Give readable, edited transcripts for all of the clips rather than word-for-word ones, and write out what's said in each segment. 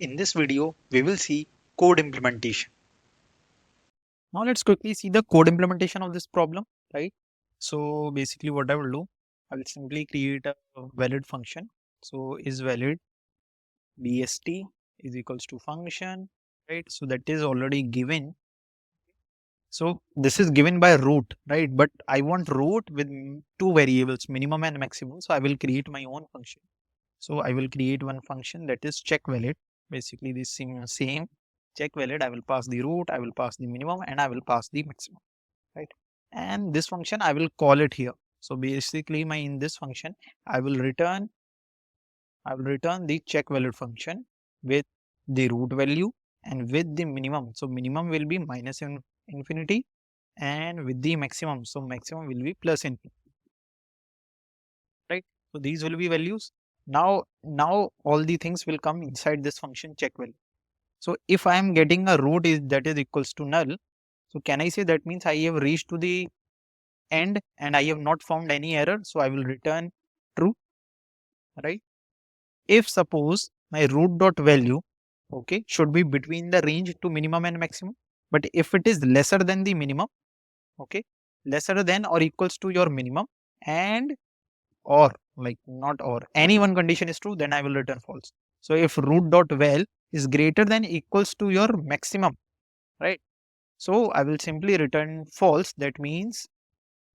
In this video, we will see code implementation. Now let's quickly see the code implementation of this problem, right? So basically what I will do, I will simply create a valid function. So is valid bst is equals to function, right? So that is already given. So this is given by root, right? But I want root with two variables, minimum and maximum. So I will create my own function. So I will create one function that is check valid. Basically the same check valid. I will pass the root, I will pass the minimum, and I will pass the maximum, right? And this function I will call it here. So basically in this function I will return the check valid function with the root value and with the minimum. So minimum will be minus infinity, and with the maximum, so maximum will be plus infinity, right? So these will be values. Now all the things will come inside this function check value. So if I am getting a root that is equals to null, so can I say that means I have reached to the end and I have not found any error, so I will return true, right? If suppose my root dot value, okay, should be between the range to minimum and maximum, but if it is lesser than the minimum, okay, lesser than or equals to your minimum, and or like not or any one condition is true, then I will return false. So if root dot val is greater than equals to your maximum, right? So I will simply return false. That means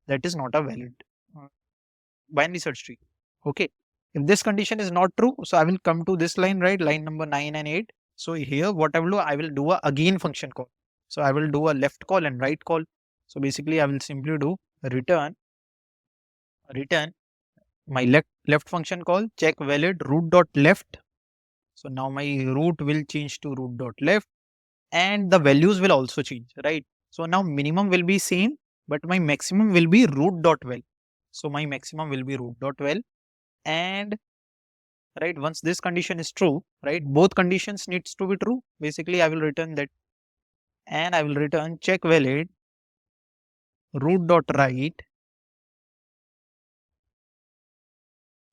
that is not a valid binary search tree. Okay. If this condition is not true, so I will come to this line, right? Line number 9 and 8. So here what I will do, I will do a again function call. So I will do a left call and right call. So basically I will simply do return my left function call check valid root dot left. So now my root will change to root dot left, and the values will also change, right? So now minimum will be same, but my maximum will be root dot val. So my maximum will be root dot val, and right, once this condition is true, right, both conditions needs to be true. Basically I will return that, and I will return check valid root dot right,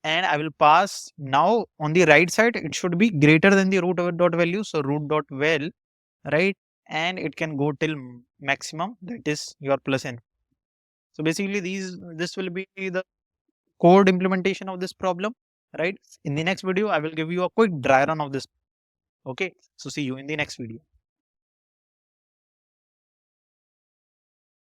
and I will pass now on the right side it should be greater than the root dot value, so root dot val, right, and it can go till maximum, that is your plus n. So basically this will be the code implementation of this problem, right? In the next video I will give you a quick dry run of this. Okay, so see you in the next video.